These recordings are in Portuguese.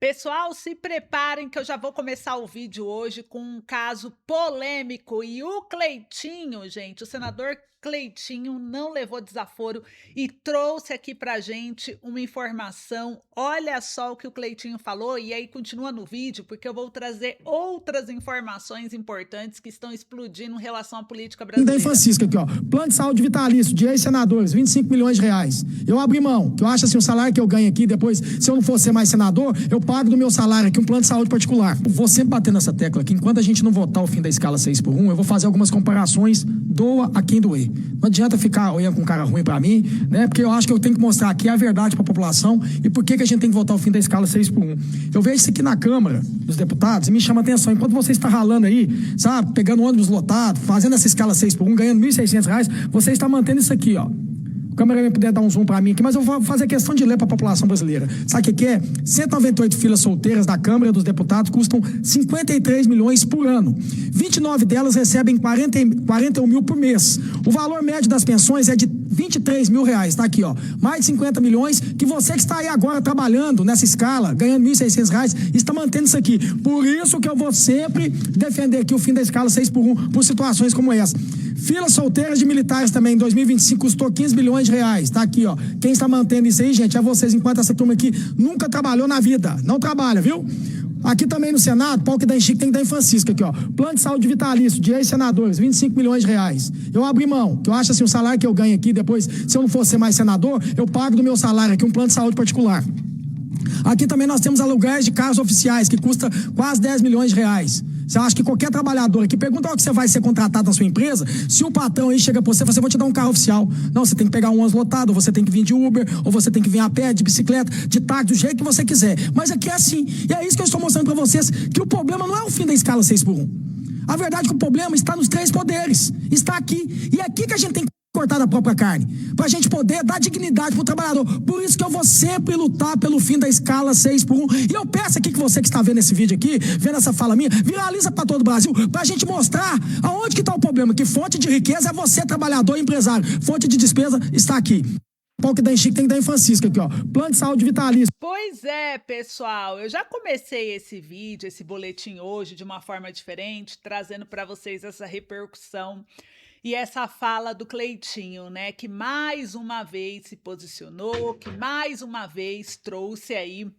Pessoal, se preparem que eu já vou começar o vídeo hoje com um caso polêmico e o Cleitinho, gente, o senador Cleitinho não levou desaforo e trouxe aqui pra gente uma informação. Olha só o que o Cleitinho falou e aí continua no vídeo porque eu vou trazer outras informações importantes que estão explodindo em relação à política Da brasileira. Francisca aqui, ó. Plano de saúde vitalício de ex-senadores, 25 milhões de reais. Eu abri mão, que eu acho assim, o salário que eu ganho aqui, depois, se eu não for ser mais senador, eu pago do meu salário aqui um plano de saúde particular. Vou sempre bater nessa tecla aqui, enquanto a gente não votar o fim da escala 6 por 1, eu vou fazer algumas comparações, doa a quem doer. Não adianta ficar olhando com cara ruim pra mim, né? Porque eu acho que eu tenho que mostrar aqui a verdade pra população e por que a gente tem que votar o fim da escala 6 por 1. Eu vejo isso aqui na Câmara dos Deputados e me chama a atenção, enquanto você está ralando aí, sabe, pegando ônibus lotado, fazendo essa escala 6 por 1, ganhando R$ 1.600, você está mantendo isso aqui, ó. O câmera puder dar um zoom para mim aqui, mas eu vou fazer questão de ler para a população brasileira. Sabe o que é? 198 filas solteiras da Câmara dos Deputados custam 53 milhões por ano. 29 delas recebem 41 mil por mês. O valor médio das pensões é de 23 mil reais, tá aqui, ó. Mais de 50 milhões que você que está aí agora trabalhando nessa escala, ganhando R$ 1.600, está mantendo isso aqui. Por isso que eu vou sempre defender aqui o fim da escala 6 por 1, por situações como essa. Filas solteiras de militares também, em 2025, custou 15 milhões de reais. Tá aqui, ó. Quem está mantendo isso aí, gente, é vocês, enquanto essa turma aqui nunca trabalhou na vida. Não trabalha, viu? Aqui também no Senado, pau que dá em Chico tem que dar em Francisco aqui, ó. Plano de saúde vitalício de ex-senadores, 25 milhões de reais. Eu abri mão, que eu acho assim, o salário que eu ganho aqui, depois, se eu não for ser mais senador, eu pago do meu salário aqui um plano de saúde particular. Aqui também nós temos aluguéis de carros oficiais, que custa quase 10 milhões de reais. Você acha que qualquer trabalhador aqui, pergunta onde você vai ser contratado na sua empresa, se o patrão aí chega pra você e fala assim, vou te dar um carro oficial. Não, você tem que pegar um ônibus lotado, ou você tem que vir de Uber, ou você tem que vir a pé, de bicicleta, de táxi, do jeito que você quiser. Mas aqui é assim. E é isso que eu estou mostrando pra vocês, que o problema não é o fim da escala 6 por 1. A verdade é que o problema está nos três poderes. Está aqui. E é aqui que a gente tem que cortar da própria carne, pra gente poder dar dignidade pro trabalhador. Por isso que eu vou sempre lutar pelo fim da escala 6 por 1. E eu peço aqui que você que está vendo esse vídeo aqui, vendo essa fala minha, viraliza pra todo o Brasil, pra gente mostrar aonde que tá o problema, que fonte de riqueza é você, trabalhador e empresário. Fonte de despesa está aqui. Pau que dá em Chico tem que dar em Francisco aqui, ó. Plano de saúde vitalício. Pois é, pessoal, eu já comecei esse vídeo, esse boletim hoje de uma forma diferente, trazendo para vocês essa repercussão e essa fala do Cleitinho, né, que mais uma vez se posicionou, que mais uma vez trouxe aí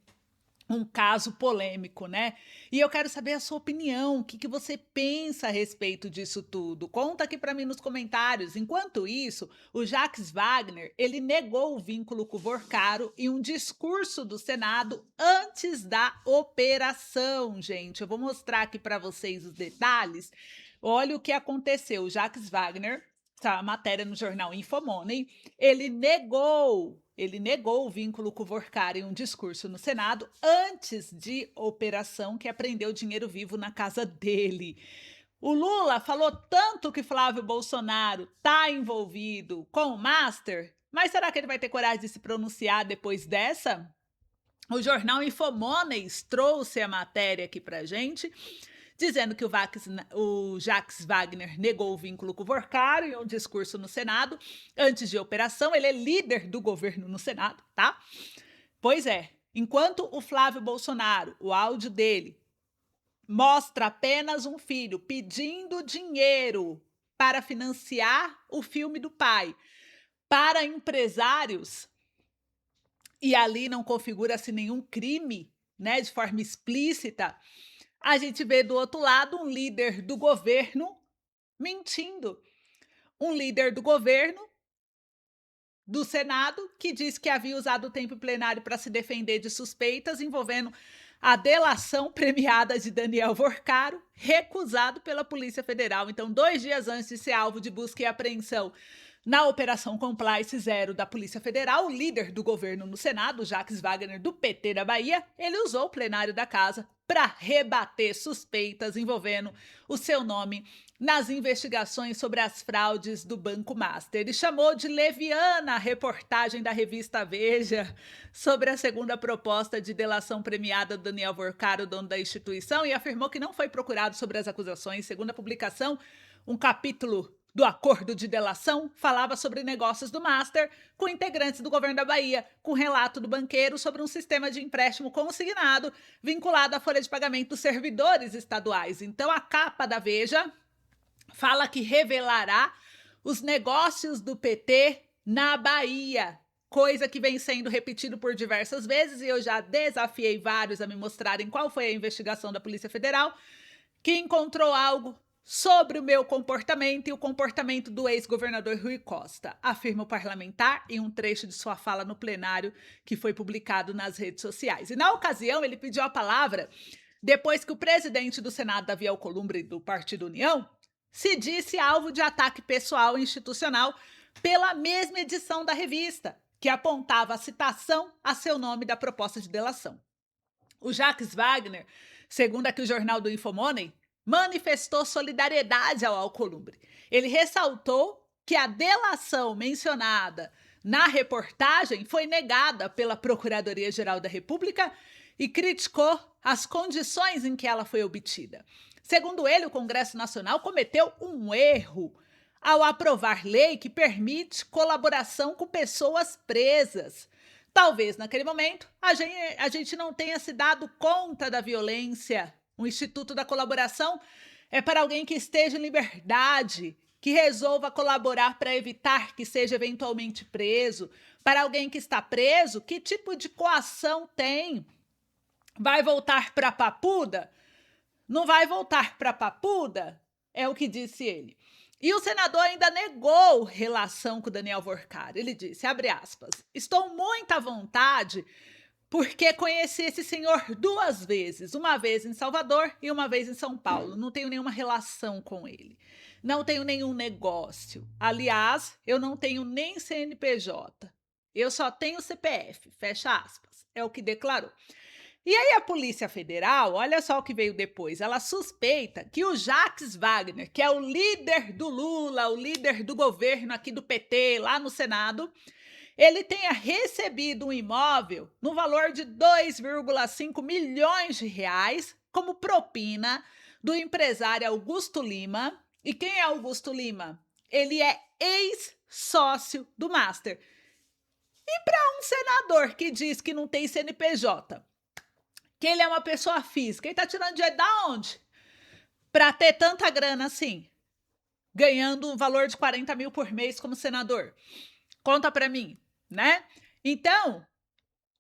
um caso polêmico, né? E eu quero saber a sua opinião, o que que você pensa a respeito disso tudo? Conta aqui para mim nos comentários. Enquanto isso, o Jacques Wagner, ele negou o vínculo com o Vorcaro em um discurso do Senado antes da operação, gente. Eu vou mostrar aqui para vocês os detalhes. Olha o que aconteceu. O Jacques Wagner, tá, a matéria no jornal Infomoney, ele negou o vínculo com o Vorkar em um discurso no Senado antes de operação que apreendeu dinheiro vivo na casa dele. O Lula falou tanto que Flávio Bolsonaro está envolvido com o Master, mas será que ele vai ter coragem de se pronunciar depois dessa? O jornal Infomoney trouxe a matéria aqui pra gente, dizendo que o Jacques Wagner negou o vínculo com o Vorcaro em um discurso no Senado antes de operação. Ele é líder do governo no Senado, tá? Pois é, enquanto o Flávio Bolsonaro, o áudio dele, mostra apenas um filho pedindo dinheiro para financiar o filme do pai para empresários, e ali não configura-se nenhum crime, né, de forma explícita, a gente vê do outro lado um líder do governo mentindo. Um líder do governo, do Senado, que disse que havia usado o tempo plenário para se defender de suspeitas envolvendo a delação premiada de Daniel Vorcaro, recusado pela Polícia Federal. Então, 2 dias antes de ser alvo de busca e apreensão na Operação Compliance Zero da Polícia Federal, o líder do governo no Senado, Jacques Wagner, do PT da Bahia, ele usou o plenário da casa para rebater suspeitas envolvendo o seu nome nas investigações sobre as fraudes do Banco Master. Ele chamou de leviana a reportagem da revista Veja sobre a segunda proposta de delação premiada do Daniel Vorcaro, dono da instituição, e afirmou que não foi procurado sobre as acusações. Segundo a publicação, um capítulo do acordo de delação falava sobre negócios do Master com integrantes do governo da Bahia, com relato do banqueiro sobre um sistema de empréstimo consignado vinculado à folha de pagamento dos servidores estaduais. Então, a capa da Veja fala que revelará os negócios do PT na Bahia, coisa que vem sendo repetido por diversas vezes, e eu já desafiei vários a me mostrarem qual foi a investigação da Polícia Federal, que encontrou algo sobre o meu comportamento e o comportamento do ex-governador Rui Costa, afirma o parlamentar em um trecho de sua fala no plenário que foi publicado nas redes sociais. E na ocasião ele pediu a palavra depois que o presidente do Senado, Davi Alcolumbre, do Partido União, se disse alvo de ataque pessoal e institucional pela mesma edição da revista, que apontava a citação a seu nome da proposta de delação. O Jacques Wagner, segundo aqui o jornal do Infomoney, manifestou solidariedade ao Alcolumbre. Ele ressaltou que a delação mencionada na reportagem foi negada pela Procuradoria-Geral da República e criticou as condições em que ela foi obtida. Segundo ele, o Congresso Nacional cometeu um erro ao aprovar lei que permite colaboração com pessoas presas. Talvez, naquele momento, a gente não tenha se dado conta da violência. O Instituto da Colaboração é para alguém que esteja em liberdade, que resolva colaborar para evitar que seja eventualmente preso. Para alguém que está preso, que tipo de coação tem? Vai voltar para a Papuda? Não vai voltar para a Papuda? É o que disse ele. E o senador ainda negou relação com Daniel Vorcari. Ele disse, abre aspas, estou muito à vontade porque conheci esse senhor 2 vezes, uma vez em Salvador e uma vez em São Paulo. Não tenho nenhuma relação com ele. Não tenho nenhum negócio. Aliás, eu não tenho nem CNPJ. Eu só tenho CPF, fecha aspas. É o que declarou. E aí a Polícia Federal, olha só o que veio depois, ela suspeita que o Jacques Wagner, que é o líder do Lula, o líder do governo aqui do PT, lá no Senado, ele tenha recebido um imóvel no valor de 2,5 milhões de reais como propina do empresário Augusto Lima. E quem é Augusto Lima? Ele é ex-sócio do Master. E para um senador que diz que não tem CNPJ, que ele é uma pessoa física, ele tá tirando dinheiro da onde? Para ter tanta grana assim, ganhando um valor de 40 mil por mês como senador. Conta para mim, né? Então,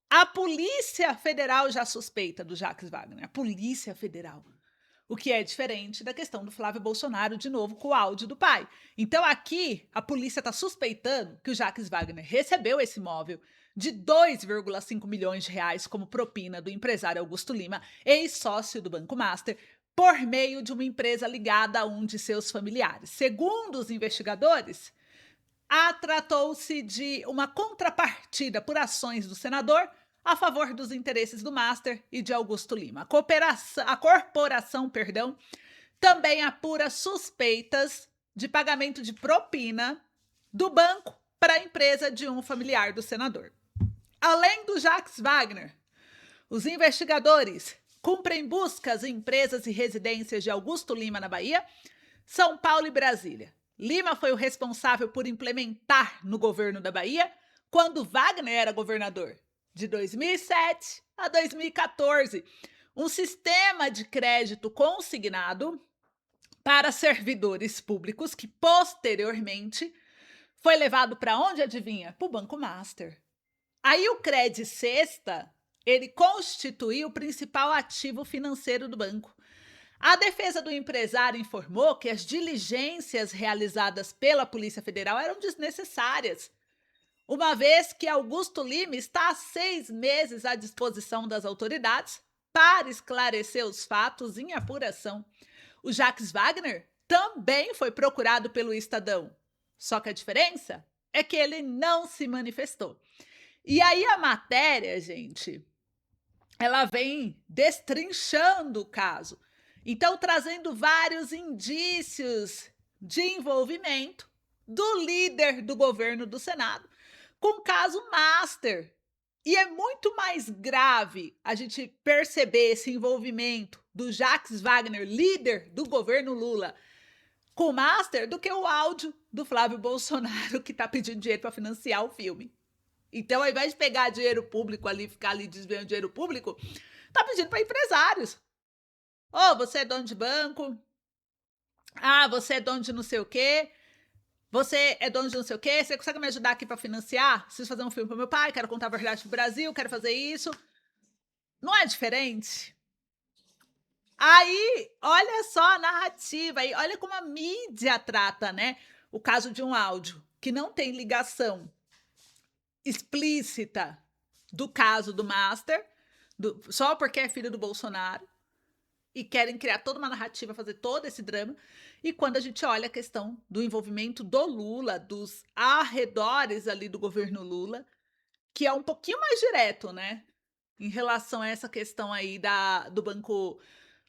a Polícia Federal já suspeita do Jacques Wagner, a Polícia Federal. O que é diferente da questão do Flávio Bolsonaro, de novo, com o áudio do pai. Então, aqui, a polícia está suspeitando que o Jacques Wagner recebeu esse imóvel de 2,5 milhões de reais como propina do empresário Augusto Lima, ex-sócio do Banco Master, por meio de uma empresa ligada a um de seus familiares. Segundo os investigadores, tratou-se de uma contrapartida por ações do senador a favor dos interesses do Master e de Augusto Lima. A corporação, também apura suspeitas de pagamento de propina do banco para a empresa de um familiar do senador. Além do Jacques Wagner, os investigadores cumprem buscas em empresas e residências de Augusto Lima na Bahia, São Paulo e Brasília. Lima foi o responsável por implementar no governo da Bahia, quando Wagner era governador, de 2007 a 2014, um sistema de crédito consignado para servidores públicos que, posteriormente, foi levado para onde, adivinha? Para o Banco Master. Aí o Cred Sexta, ele constituiu o principal ativo financeiro do banco. A defesa do empresário informou que as diligências realizadas pela Polícia Federal eram desnecessárias, uma vez que Augusto Lima está há 6 meses à disposição das autoridades para esclarecer os fatos em apuração. O Jacques Wagner também foi procurado pelo Estadão, só que a diferença é que ele não se manifestou. E aí a matéria, gente, ela vem destrinchando o caso. Então, trazendo vários indícios de envolvimento do líder do governo do Senado com o caso Master. E é muito mais grave a gente perceber esse envolvimento do Jacques Wagner, líder do governo Lula, com o Master do que o áudio do Flávio Bolsonaro, que está pedindo dinheiro para financiar o filme. Então, ao invés de pegar dinheiro público ali, ficar ali desviando dinheiro público, tá pedindo para empresários. Você é dono de banco. Você é dono de não sei o quê. Você é dono de não sei o quê. Você consegue me ajudar aqui para financiar? Preciso fazer um filme para meu pai, quero contar a verdade pro Brasil, quero fazer isso. Não é diferente? Aí, olha só a narrativa, aí, olha como a mídia trata, né? O caso de um áudio que não tem ligação explícita do caso do Master, só porque é filho do Bolsonaro, e querem criar toda uma narrativa, fazer todo esse drama. E quando a gente olha a questão do envolvimento do Lula, dos arredores ali do governo Lula, que é um pouquinho mais direto, né? Em relação a essa questão aí do Banco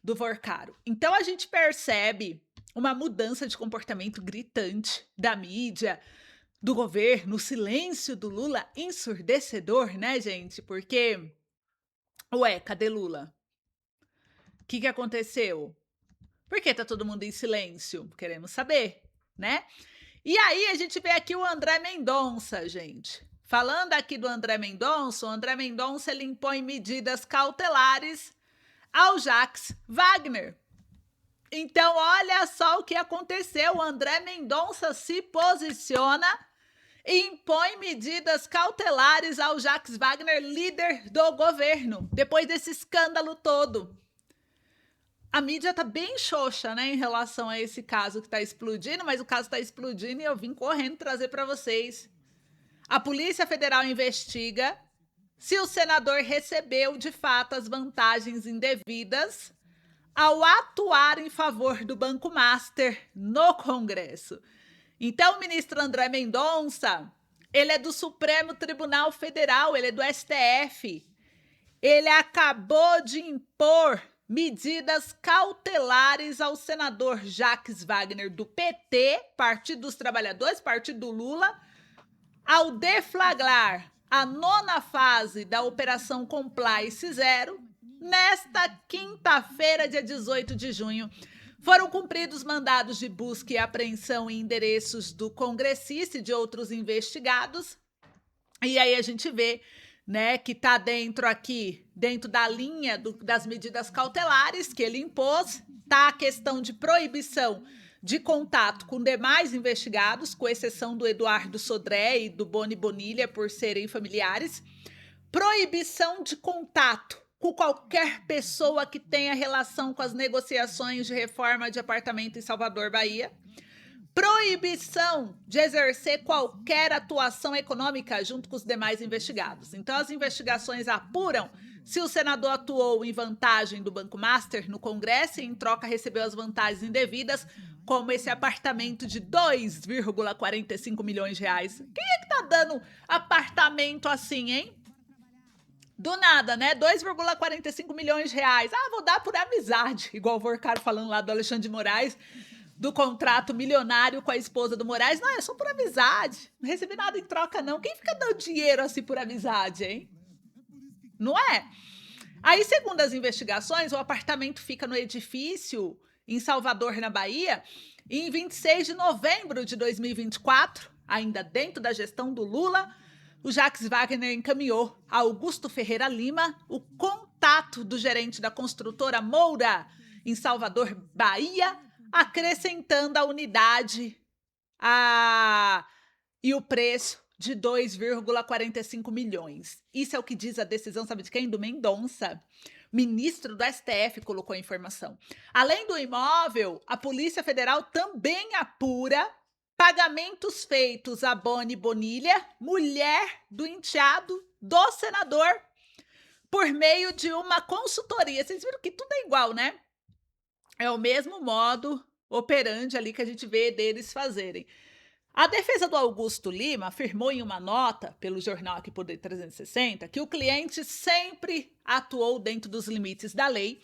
do Vorcaro. Então a gente percebe uma mudança de comportamento gritante da mídia, do governo, o silêncio do Lula ensurdecedor, né, gente? Porque, cadê Lula? O que aconteceu? Por que tá todo mundo em silêncio? Queremos saber, né? E aí a gente vê aqui o André Mendonça, gente. Falando aqui do André Mendonça, o André Mendonça ele impõe medidas cautelares ao Jacques Wagner. Então, olha só o que aconteceu. O André Mendonça se posiciona e impõe medidas cautelares ao Jacques Wagner, líder do governo, depois desse escândalo todo. A mídia tá bem xoxa, né, em relação a esse caso que tá explodindo, mas o caso tá explodindo e eu vim correndo trazer para vocês. A Polícia Federal investiga se o senador recebeu, de fato, as vantagens indevidas ao atuar em favor do Banco Master no Congresso. Então, o ministro André Mendonça, ele é do Supremo Tribunal Federal, ele é do STF. Ele acabou de impor medidas cautelares ao senador Jacques Wagner do PT, Partido dos Trabalhadores, Partido do Lula, ao deflagrar a 9ª fase da Operação Compliance Zero, nesta quinta-feira, dia 18 de junho, foram cumpridos mandados de busca e apreensão em endereços do congressista e de outros investigados. E aí a gente vê, né, que está dentro da linha das medidas cautelares que ele impôs, tá a questão de proibição de contato com demais investigados, com exceção do Eduardo Sodré e do Boni Bonilha, por serem familiares. Proibição de contato com qualquer pessoa que tenha relação com as negociações de reforma de apartamento em Salvador, Bahia. Proibição de exercer qualquer atuação econômica junto com os demais investigados. Então, as investigações apuram se o senador atuou em vantagem do Banco Master no Congresso e, em troca, recebeu as vantagens indevidas, como esse apartamento de 2,45 milhões de reais. Quem é que tá dando apartamento assim, hein? Do nada, né? 2,45 milhões de reais. Vou dar por amizade, igual o Vorcaro falando lá do Alexandre de Moraes, do contrato milionário com a esposa do Moraes. Não, é só por amizade. Não recebi nada em troca, não. Quem fica dando dinheiro assim por amizade, hein? Não é? Aí, segundo as investigações, o apartamento fica no edifício em Salvador, na Bahia, e em 26 de novembro de 2024, ainda dentro da gestão do Lula, o Jacques Wagner encaminhou a Augusto Ferreira Lima o contato do gerente da construtora Moura, em Salvador, Bahia, acrescentando a unidade e o preço de 2,45 milhões. Isso é o que diz a decisão, sabe de quem? Do Mendonça. Ministro do STF colocou a informação. Além do imóvel, a Polícia Federal também apura pagamentos feitos a Boni Bonilha, mulher do enteado do senador, por meio de uma consultoria. Vocês viram que tudo é igual, né? É o mesmo modo operandi ali que a gente vê deles fazerem. A defesa do Augusto Lima afirmou em uma nota pelo jornal aqui Poder 360 que o cliente sempre atuou dentro dos limites da lei,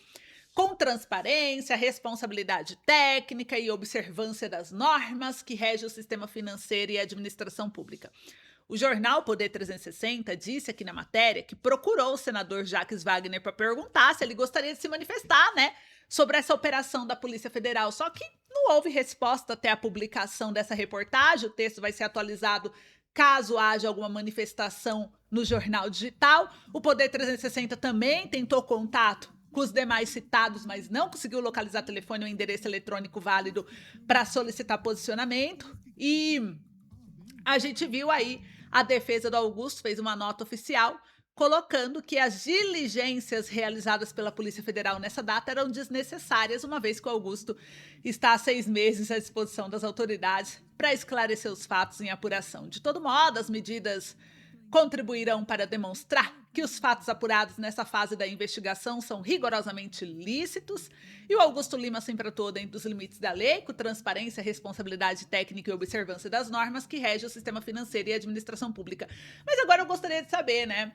com transparência, responsabilidade técnica e observância das normas que regem o sistema financeiro e a administração pública. O jornal Poder 360 disse aqui na matéria que procurou o senador Jacques Wagner para perguntar se ele gostaria de se manifestar, né, sobre essa operação da Polícia Federal, só que não Não houve resposta até a publicação dessa reportagem, o texto vai ser atualizado caso haja alguma manifestação no jornal digital. O Poder 360 também tentou contato com os demais citados, mas não conseguiu localizar telefone ou endereço eletrônico válido para solicitar posicionamento. E a gente viu aí a defesa do Augusto fez uma nota oficial colocando que as diligências realizadas pela Polícia Federal nessa data eram desnecessárias, uma vez que o Augusto está há 6 meses à disposição das autoridades para esclarecer os fatos em apuração. De todo modo, as medidas contribuirão para demonstrar que os fatos apurados nessa fase da investigação são rigorosamente lícitos e o Augusto Lima sempre atuou dentro dos limites da lei, com transparência, responsabilidade técnica e observância das normas que regem o sistema financeiro e a administração pública. Mas agora eu gostaria de saber, né,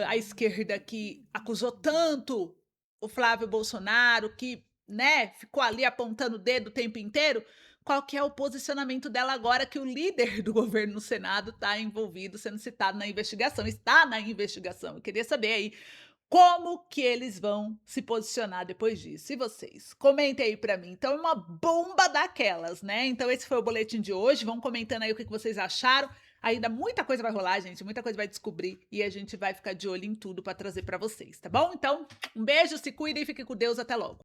a esquerda que acusou tanto o Flávio Bolsonaro, que, né, ficou ali apontando o dedo o tempo inteiro, qual que é o posicionamento dela agora que o líder do governo no Senado está envolvido, sendo citado na investigação, está na investigação. Eu queria saber aí como que eles vão se posicionar depois disso. E vocês? Comentem aí para mim. Então, é uma bomba daquelas, né? Então, esse foi o boletim de hoje. Vão comentando aí o que vocês acharam. Ainda muita coisa vai rolar, gente. Muita coisa vai descobrir e a gente vai ficar de olho em tudo para trazer para vocês, tá bom? Então, um beijo, se cuidem e fiquem com Deus. Até logo.